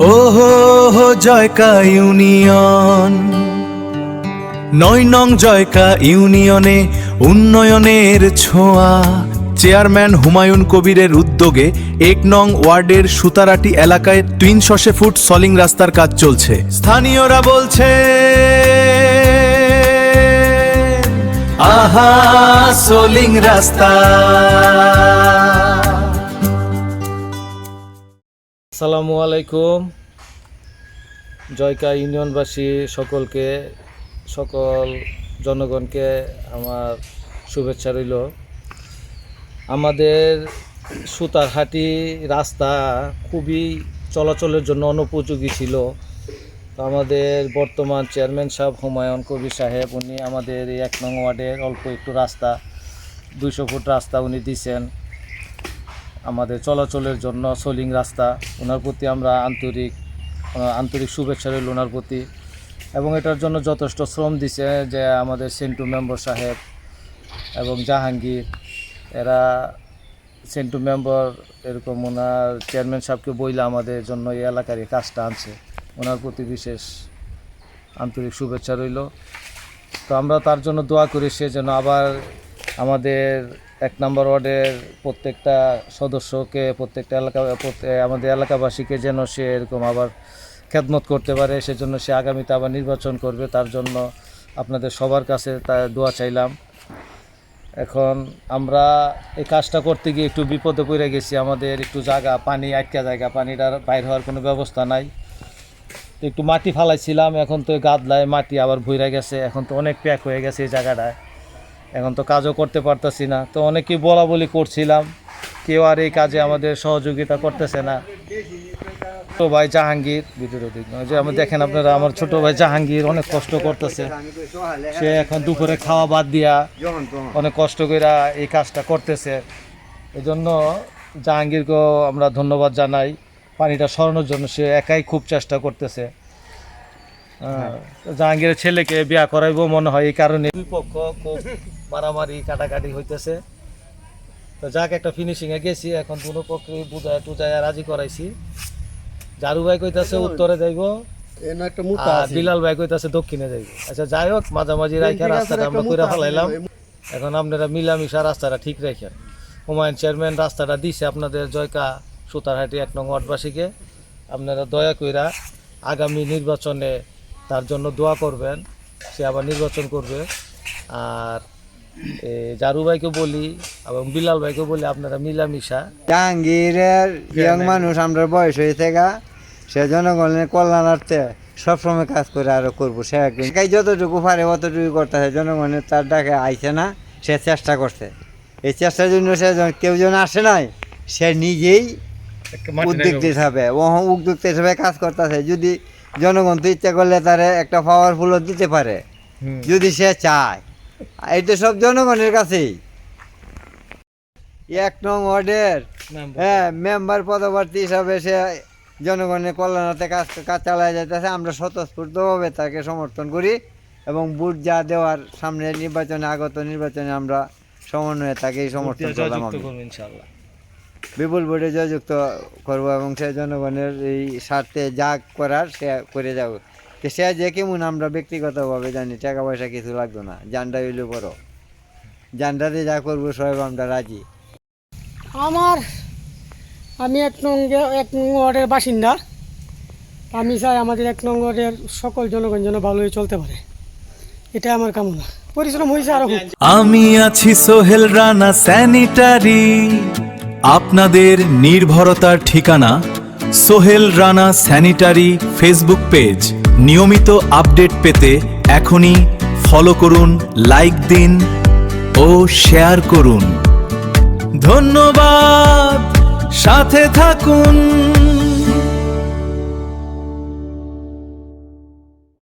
ওহো হো জয়কা ইউনিয়ন, ৯ নং জয়কা ইউনিয়নে উন্নয়নের ছোঁয়া। চেয়ারম্যান হুমায়ুন কবিরের উদ্যোগে ১ নং ওয়ার্ডের সুতারাটি এলাকায় ৩৬০ ফুট সলিং রাস্তার কাজ চলছে। স্থানীয়রা বলছে আহা সলিং রাস্তা। আসসালামু আলাইকুম। জয়কা ইউনিয়নবাসী সকলকে, সকল জনগণকে আমার শুভেচ্ছা রইল। আমাদের সুতারহাটি রাস্তা খুবই চলাচলের জন্য অনুপযোগী ছিল। তো আমাদের বর্তমান চেয়ারম্যান সাহেব হুমায়ুন কবির সাহেব, উনি আমাদের এই ১ নং ওয়ার্ডের অল্প একটু রাস্তা, ২০০ ফুট রাস্তা উনি দিয়েছেন আমাদের চলাচলের জন্য, সলিং রাস্তা। ওনার প্রতি আমরা আন্তরিক শুভেচ্ছা রইল ওনার প্রতি। এবং এটার জন্য যথেষ্ট শ্রম দিছে যে আমাদের সেন্টু মেম্বার সাহেব এবং জাহাঙ্গীর, এরা সেন্টু মেম্বার এরকম ওনার চেয়ারম্যান সাহেবকে বইলে আমাদের জন্য এই এলাকার এই কাজটা আনছে। ওনার প্রতি বিশেষ আন্তরিক শুভেচ্ছা রইল। তো আমরা তার জন্য দোয়া করি সে যেন আবার আমাদের ১ নম্বর ওয়ার্ডের প্রত্যেকটা সদস্যকে, প্রত্যেকটা আমাদের এলাকাবাসীকে যেন সে এরকম আবার খেদমত করতে পারে, সেজন্য সে আগামীতে আবার নির্বাচন করবে। তার জন্য আপনাদের সবার কাছে তার দোয়া চাইলাম। এখন আমরা এই কাজটা করতে গিয়ে একটু বিপদে পড়ে গেছি। আমাদের একটু পানি আটকা জায়গা, পানিটার বাইর হওয়ার কোনো ব্যবস্থা নাই। তো একটু মাটি ফালাইছিলাম, এখন তো গাদলায় মাটি আবার ভইরা গেছে, এখন তো অনেক প্যাক হয়ে গেছে এই জায়গাটায়, এখন তো কাজও করতে পারতেছি না। তো অনেকেই বলা করছিলাম, কেউ আর এই কাজে আমাদের সহযোগিতা করতেছে না। ছোটো ভাই জাহাঙ্গীর ভিতরে যে আমি দেখেন আপনারা, আমার ছোট ভাই জাহাঙ্গীর অনেক কষ্ট করতেছে। সে এখন দুপুরে খাওয়া বাদ দিয়া অনেক কষ্ট করে এই কাজটা করতেছে। এই জন্য জাহাঙ্গীরকেও আমরা ধন্যবাদ জানাই। পানিটা সরানোর জন্য সে একাই খুব চেষ্টা করতেছে। জাহাঙ্গীরের ছেলেকে বিয়া করাইবো মনে হয়, এই কারণে দুই পক্ষ খুব মারামারি কাটাকাটি হইতেছে। তো যাক, একটা ফিনিশিংয়ে গেছি, এখন দুনো পক্ষে বুঝায় রাজি করাইছি। জারু ভাই কইতাছে উত্তরে যাইব, বিলাল ভাই কইতাছে দক্ষিণে যাইব। আচ্ছা যাই হোক, মাঝামাঝি রাইখা রাস্তাটা আমরা কইরা ফেলাইলাম। এখন আপনারা মিলামিশা রাস্তাটা ঠিক রাখেন। হুমায়ুন চেয়ারম্যান রাস্তাটা দিছে আপনাদের জয়কা সুতারহাটি ১ নং ওয়ার্ডবাসীকে। আপনারা দয়া কইরা আগামী নির্বাচনে তার জন্য দোয়া করবেন, সে আবার নির্বাচন করবে। আর জারু ভাইকে বলি এবং বিলাল ভাইকে বলি, আপনারা মিলামিশা। জাহাঙ্গীরের ইয়ং মানুষ, আমরা বয়স হয়েছে গা, সে জনগণের কল্যাণার্থে সবসময় কাজ করে আরো করবো। সে যতটুকু পারে অতটুকু করতেছে। জনগণের তার ডাকে আইছে না, সে চেষ্টা করছে। এই চেষ্টার জন্য সে কেউ যেন আসে নাই, সে নিজেই উদ্যোক্তা হিসাবে কাজ করতেছে। যদি জনগণ তো ইচ্ছা করলে তারে একটা পাওয়ারফুলও দিতে পারে, যদি সে চায়। এটা সব জনগণের কাছেই। ১ নং ওয়ার্ডের মেম্বার পদপ্রার্থী হিসাবে সে জনগণের কল্যাণার্থে কাজ চালায় যাইতেছে। আমরা স্বতঃস্ফূর্তভাবে তাকে সমর্থন করি এবং ভোট যা দেওয়ার সামনে আগত নির্বাচনে আমরা সমন্বয়ে তাকে সমর্থন করলাম। বিপুল ভোটে জয়যুক্ত করবো এবং সে জনগণের এই স্বার্থে যা করার সে করে যাব। সে যে কেমন আমরা ব্যক্তিগতভাবে জানি, টাকা পয়সা কিছু লাগতো না, জানটা হইলে বড়। জানটাতে যা করবো সবাই আমরা রাজি। আমি ১ নং ওয়ার্ডের বাসিন্দা। আমি চাই আমাদের ১ নং ওয়ার্ডের সকল জনগণ যেন ভালোই চলতে পারে, এটা আমার কামনা। পরিশ্রম হয়েছে আরো। আমি আছি সোহেল রানা স্যানিটারি, আপনাদের নির্ভরতার ঠিকানা Sohel Rana sanitary Facebook page. নিয়মিত আপডেট পেতে এখনই ফলো করুন, লাইক দিন ও শেয়ার করুন। ধন্যবাদ, সাথে থাকুন।